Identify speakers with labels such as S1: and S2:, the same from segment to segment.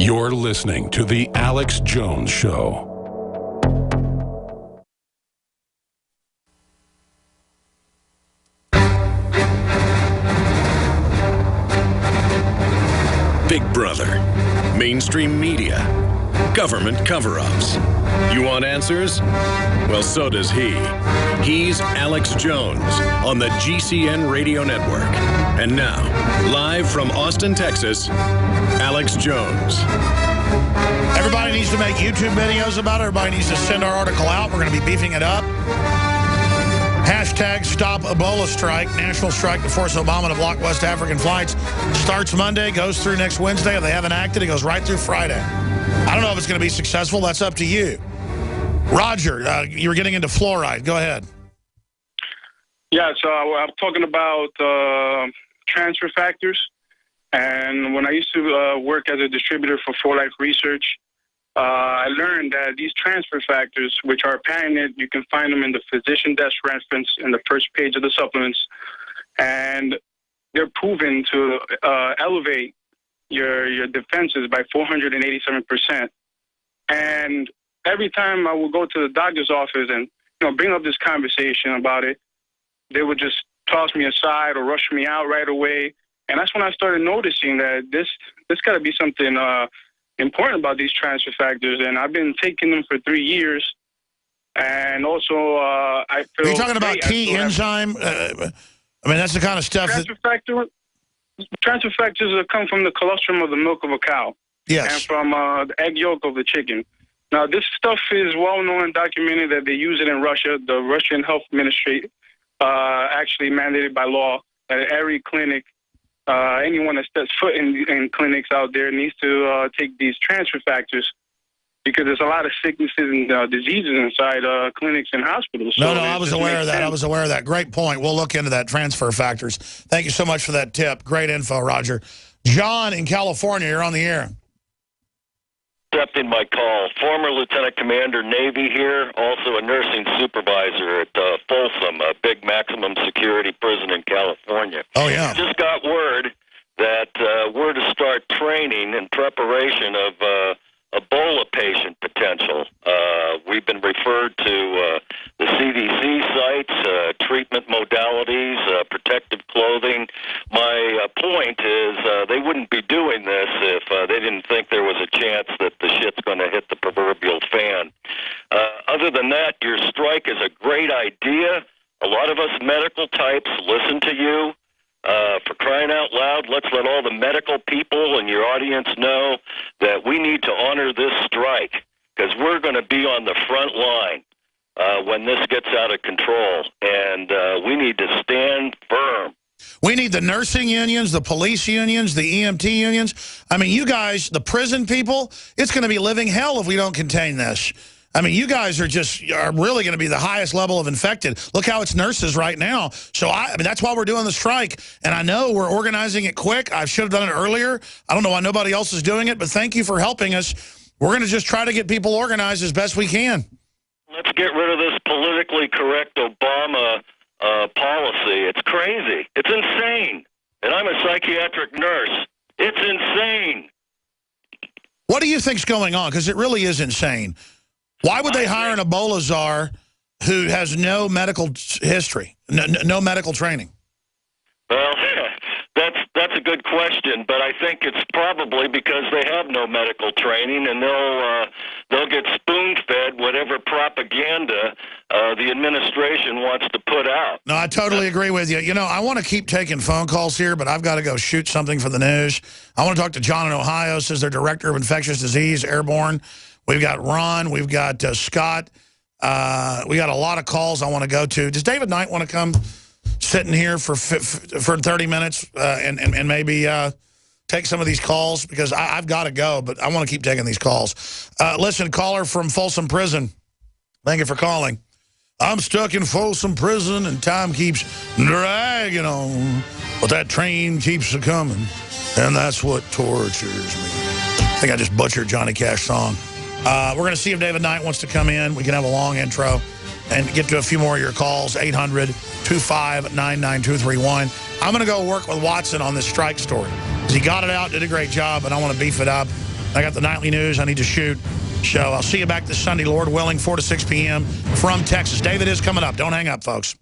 S1: You're listening to The Alex Jones Show.
S2: Big Brother, mainstream media, government cover-ups. You want answers? Well, so does he. He's Alex Jones on the GCN Radio Network. And now, live from Austin, Texas, Alex Jones.
S3: Everybody needs to make YouTube videos about it. Everybody needs to send our article out. We're going to be beefing it up. Hashtag Stop Ebola Strike. National strike to force Obama to block West African flights. Starts Monday, goes through next Wednesday. If they haven't acted, it goes right through Friday. I don't know if it's going to be successful. That's up to you. Roger, you were getting into fluoride. Go ahead.
S4: Yeah, so I'm talking about transfer factors. And when I used to work as a distributor for 4Life Research, I learned that these transfer factors, which are patented, you can find them in the physician desk reference in the first page of the supplements, and they're proven to elevate your defenses by 487%. And every time I would go to the doctor's office and bring up this conversation about it, they would just toss me aside or rush me out right away. And that's when I started noticing that this got to be something important about these transfer factors, and I've been taking them for 3 years. And also, I feel.
S3: Are you talking about key enzyme? I mean, that's the kind of stuff.
S4: Transfer factors come from the colostrum of the milk of a cow.
S3: Yes.
S4: And from the egg yolk of the chicken. Now, this stuff is well known and documented that they use it in Russia. The Russian Health Ministry actually mandated by law that every clinic, anyone that steps foot in clinics out there needs to take these transfer factors, because there's a lot of sicknesses and diseases inside clinics and hospitals.
S3: No, I was aware of that. I was aware of that. Great point. We'll look into that, transfer factors. Thank you so much for that tip. Great info, Roger. John in California, you're on the air.
S5: Accepting my call. Former Lieutenant Commander, Navy here, also a nursing supervisor at Folsom, a big maximum security prison in California.
S3: Oh, yeah.
S5: Just got word that we're to start training in preparation of Ebola patient potential. We've been referred to the CDC sites, treatment modalities, protective clothing. My point is they wouldn't be doing this if they didn't think there was a chance that the shit's going to hit the proverbial fan. Other than that, your strike is a great idea. A lot of us medical types listen to you. For crying out loud, let's let all the medical people and your audience know that we need to honor this strike, because we're going to be on the front line when this gets out of control, and we need to stand firm.
S3: We need the nursing unions, the police unions, the EMT unions. I mean, you guys, the prison people, it's going to be living hell if we don't contain this. I mean, you guys are really going to be the highest level of infected. Look how it's nurses right now. So, I mean, that's why we're doing the strike. And I know we're organizing it quick. I should have done it earlier. I don't know why nobody else is doing it, but thank you for helping us. We're going to just try to get people organized as best we can.
S5: Let's get rid of this politically correct Obama policy. It's crazy. It's insane. And I'm a psychiatric nurse. It's insane.
S3: What do you think's going on? Because it really is insane. Why would they hire an Ebola czar who has no medical history, no medical training?
S5: Well, that's a good question, but I think it's probably because they have no medical training, and they'll get spoon-fed whatever propaganda the administration wants to put out.
S3: No, I totally agree with you. You know, I want to keep taking phone calls here, but I've got to go shoot something for the news. I want to talk to John in Ohio, says they're Director of Infectious Disease, Airborne. We've got Ron. We've got Scott. We got a lot of calls I want to go to. Does David Knight want to come sit in here for 30 minutes and maybe take some of these calls? Because I've got to go, but I want to keep taking these calls. Listen, caller from Folsom Prison. Thank you for calling. I'm stuck in Folsom Prison, and time keeps dragging on, but that train keeps a-coming, and that's what tortures me. I think I just butchered Johnny Cash's song. We're going to see if David Knight wants to come in. We can have a long intro and get to a few more of your calls, 800-259-9231. I'm going to go work with Watson on this strike story, because he got it out, did a great job, and I want to beef it up. I got the nightly news I need to shoot. So I'll see you back this Sunday, Lord willing, 4 to 6 p.m. from Texas. David is coming up. Don't hang up, folks.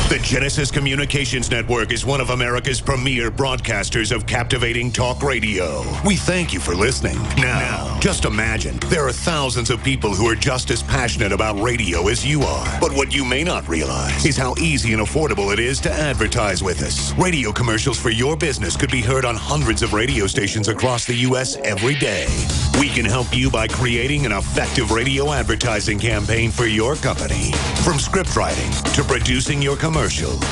S6: The Genesis Communications Network is one of America's premier broadcasters of captivating talk radio. We thank you for listening. Now, just imagine, there are thousands of people who are just as passionate about radio as you are. But what you may not realize is how easy and affordable it is to advertise with us. Radio commercials for your business could be heard on hundreds of radio stations across the U.S. every day. We can help you by creating an effective radio advertising campaign for your company. From script writing to producing your commercial,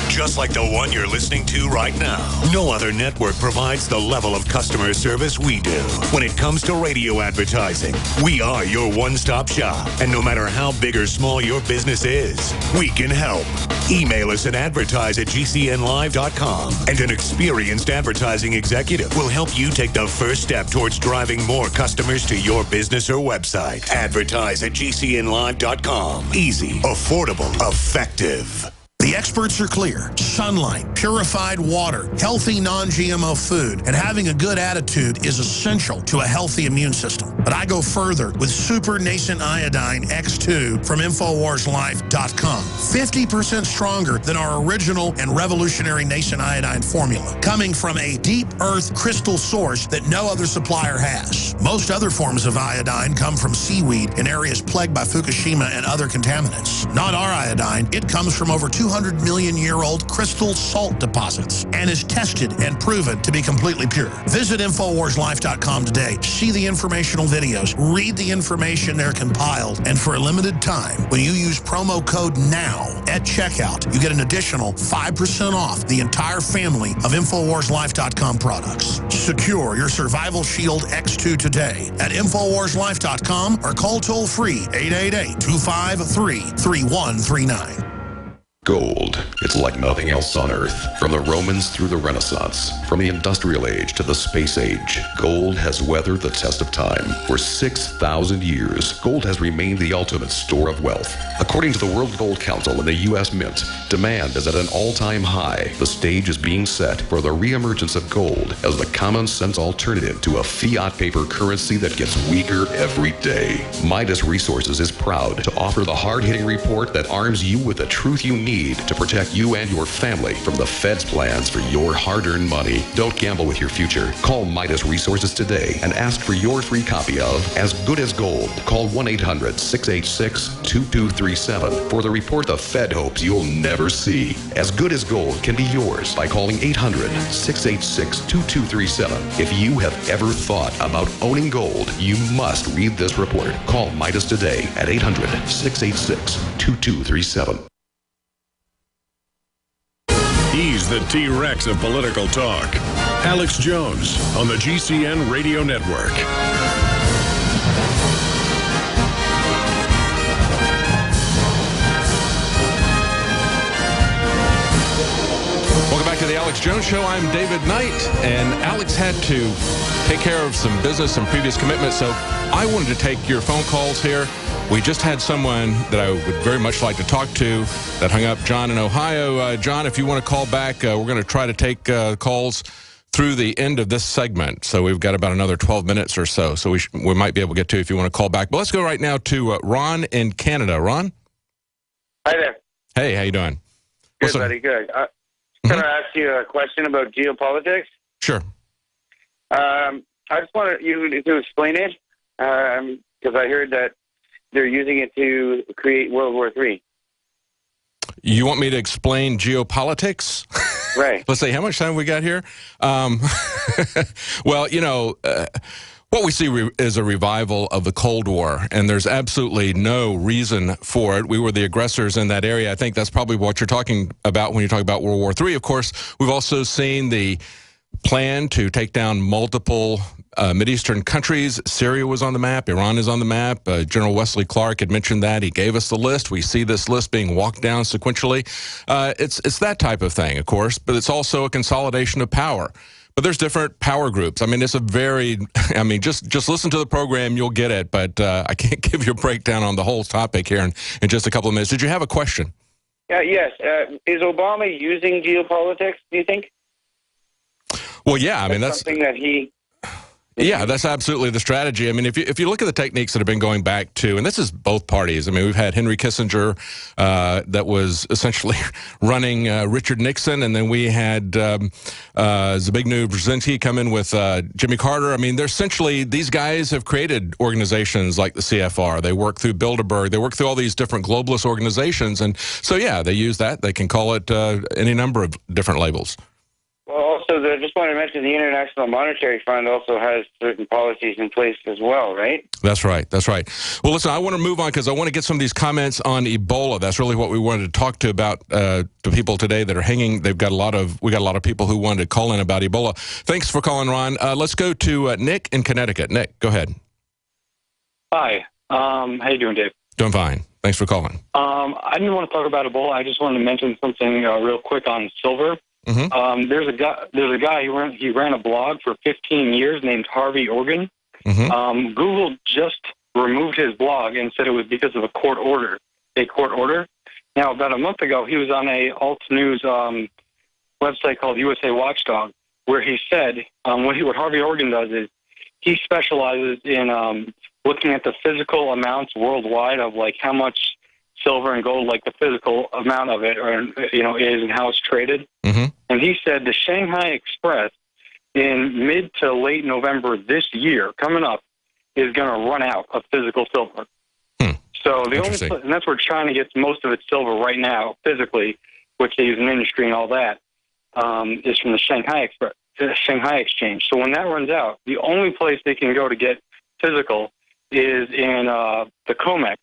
S6: just like the one you're listening to right now. No other network provides the level of customer service we do. When it comes to radio advertising, we are your one-stop shop. And no matter how big or small your business is, we can help. Email us at advertise@gcnlive.com, and an experienced advertising executive will help you take the first step towards driving more customers to your business or website. Advertise@gcnlive.com. Easy, affordable, effective.
S3: The experts are clear. Sunlight, purified water, healthy non-GMO food, and having a good attitude is essential to a healthy immune system. But I go further with Super Nascent Iodine X2 from InfoWarsLife.com. 50% stronger than our original and revolutionary Nascent Iodine formula, coming from a deep earth crystal source that no other supplier has. Most other forms of iodine come from seaweed in areas plagued by Fukushima and other contaminants. Not our iodine. It comes from over 200 million-year-old crystal salt deposits and is tested and proven to be completely pure. Visit InfoWarsLife.com today. See the informational videos. Read the information they're compiled. And for a limited time, when you use promo code NOW at checkout, you get an additional 5% off the entire family of InfoWarsLife.com products. Secure your Survival Shield X2 today at InfoWarsLife.com or call toll-free 888-253-3139.
S7: Gold. It's like nothing else on Earth. From the Romans through the Renaissance, from the Industrial Age to the Space Age, gold has weathered the test of time. For 6,000 years, gold has remained the ultimate store of wealth. According to the World Gold Council and the U.S. Mint, demand is at an all-time high. The stage is being set for the reemergence of gold as the common-sense alternative to a fiat paper currency that gets weaker every day. Midas Resources is proud to offer the hard-hitting report that arms you with the truth you need to protect you and your family from the Fed's plans for your hard-earned money. Don't gamble with your future. Call Midas Resources today and ask for your free copy of As Good as Gold. Call 1-800-686-2237 for the report the Fed hopes you'll never see. As Good as Gold can be yours by calling 800-686-2237. If you have ever thought about owning gold, you must read this report. Call Midas today at 800-686-2237.
S2: He's the T-Rex of political talk. Alex Jones on the GCN Radio Network.
S8: Welcome back to the Alex Jones Show. I'm David Knight, and Alex had to take care of some business and previous commitments, so I wanted to take your phone calls here. We just had someone that I would very much like to talk to that hung up, John in Ohio. John, if you want to call back, we're going to try to take calls through the end of this segment. So we've got about another 12 minutes or so. So we might be able to get to if you want to call back. But let's go right now to Ron in Canada. Ron?
S9: Hi there.
S8: Hey, how you doing?
S9: Good, buddy, good. Can I ask you a question about geopolitics?
S8: Sure.
S9: I just wanted you to explain it, because I heard that they're using it to create World War III.
S8: You want me to explain geopolitics?
S9: Right.
S8: Let's see, how much time we got here? Well, you know, what we see is a revival of the Cold War, and there's absolutely no reason for it. We were the aggressors in that area. I think that's probably what you're talking about when you talk about World War III. Of course, we've also seen the plan to take down multiple Mideastern countries. Syria was on the map. Iran is on the map. General Wesley Clark had mentioned that. He gave us the list. We see this list being walked down sequentially. It's that type of thing, of course, but it's also a consolidation of power. But there's different power groups. I mean, it's a very, I mean, just listen to the program, you'll get it. But I can't give you a breakdown on the whole topic here in just a couple of minutes. Did you have a question?
S9: Yes. Is Obama using geopolitics, do you think?
S8: Well, yeah. I mean, that's
S9: something that he...
S8: Yeah, that's absolutely the strategy. I mean, if you look at the techniques that have been going back to, and this is both parties. I mean, we've had Henry Kissinger that was essentially running Richard Nixon, and then we had Zbigniew Brzezinski come in with Jimmy Carter. I mean, they're essentially, these guys have created organizations like the CFR. They work through Bilderberg. They work through all these different globalist organizations. And so, yeah, they use that. They can call it any number of different labels.
S9: Well, also, I just want to mention the International Monetary Fund also has certain policies in place as well, right?
S8: That's right. That's right. Well, listen, I want to move on because I want to get some of these comments on Ebola. That's really what we wanted to talk to about to people today that are hanging. We got a lot of people who wanted to call in about Ebola. Thanks for calling, Ron. Let's go to Nick in Connecticut. Nick, go ahead.
S10: Hi. How you doing, Dave?
S8: Doing fine. Thanks for calling.
S10: I didn't want to talk about Ebola. I just wanted to mention something real quick on silver.
S8: Mm-hmm.
S10: There's a guy he ran a blog for 15 years named Harvey Organ.
S8: Mm-hmm.
S10: Google just removed his blog and said it was because of a court order. Now, about a month ago, he was on a alt news website called USA Watchdog, where he said what Harvey Organ does is he specializes in looking at the physical amounts worldwide of like how much silver and gold, like the physical amount of it, or is and how it's traded.
S8: Mm-hmm.
S10: And he said the Shanghai Express in mid to late November this year, coming up, is going to run out of physical silver. So the only, and that's where China gets most of its silver right now, physically, which they use in industry and all that, is from the Shanghai Exchange. So when that runs out, the only place they can go to get physical is in the COMEX.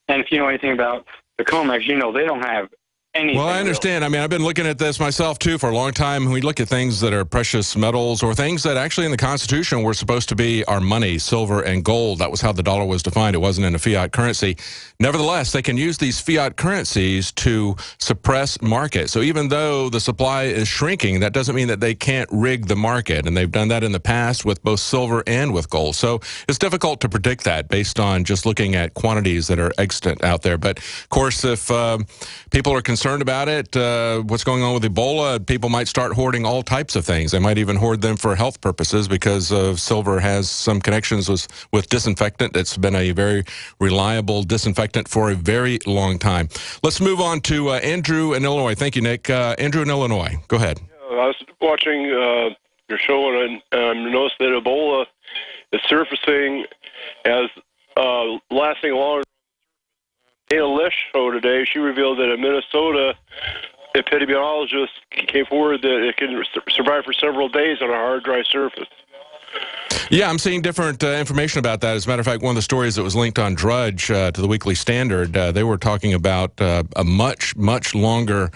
S10: And if you know anything about the COMEX, you know they don't have anything.
S8: Well, I understand. I mean, I've been looking at this myself, too, for a long time. We look at things that are precious metals or things that actually in the Constitution were supposed to be our money, silver and gold. That was how the dollar was defined. It wasn't in a fiat currency. Nevertheless, they can use these fiat currencies to suppress market. So even though the supply is shrinking, that doesn't mean that they can't rig the market. And they've done that in the past with both silver and with gold. So it's difficult to predict that based on just looking at quantities that are extant out there. But, of course, if people are concerned about it, what's going on with Ebola, people might start hoarding all types of things. They might even hoard them for health purposes because silver has some connections with disinfectant. It's been a very reliable disinfectant for a very long time. Let's move on to Andrew in Illinois. Thank you, Nick. Andrew in Illinois. Go ahead.
S11: I was watching your show and noticed that Ebola is surfacing as lasting longer. Dana Lish show today, she revealed that in Minnesota, epidemiologists came forward that it can survive for several days on a hard, dry surface.
S8: Yeah, I'm seeing different information about that. As a matter of fact, one of the stories that was linked on Drudge to the Weekly Standard, they were talking about a much, much longer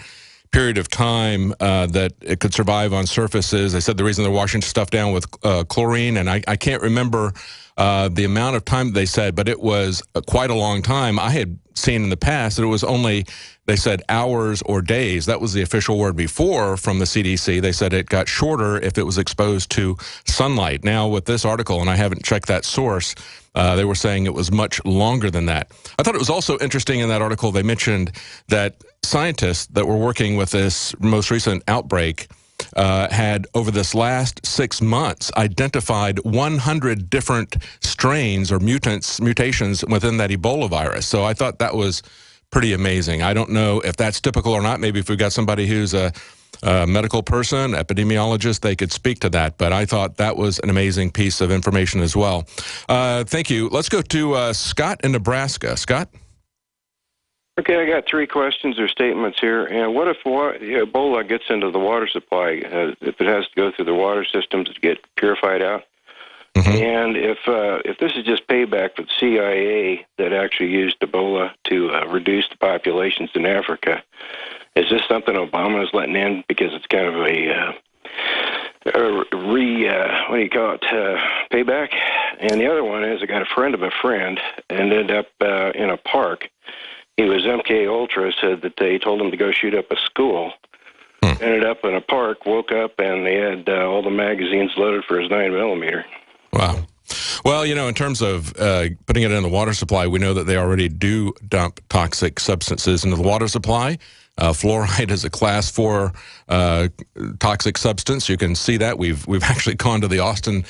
S8: period of time that it could survive on surfaces. They said the reason they're washing stuff down with chlorine, and I can't remember the amount of time they said, but it was quite a long time. I had seen in the past that it was only, they said, hours or days. That was the official word before from the CDC. They said it got shorter if it was exposed to sunlight. Now with this article, and I haven't checked that source, they were saying it was much longer than that. I thought it was also interesting in that article they mentioned that scientists that were working with this most recent outbreak had, over this last 6 months, identified 100 different strains or mutations within that Ebola virus. So I thought that was pretty amazing. I don't know if that's typical or not. Maybe if we've got somebody who's a medical person, epidemiologist, they could speak to that. But I thought that was an amazing piece of information as well. Thank you. Let's go to Scott in Nebraska. Scott?
S12: Okay, I got three questions or statements here. And what if Ebola gets into the water supply, if it has to go through the water systems to get purified out? Mm-hmm. And if this is just payback for the CIA that actually used Ebola to reduce the populations in Africa, is this something Obama is letting in because it's kind of payback? And the other one is, I got a friend of a friend ended up in a park. He was MK Ultra, said that they told him to go shoot up a school. Ended up in a park, woke up, and they had all the magazines loaded for his 9mm.
S8: Wow. Well, in terms of putting it in the water supply, we know that they already do dump toxic substances into the water supply. Fluoride is a class 4 toxic substance. You can see that. We've actually gone to the Austin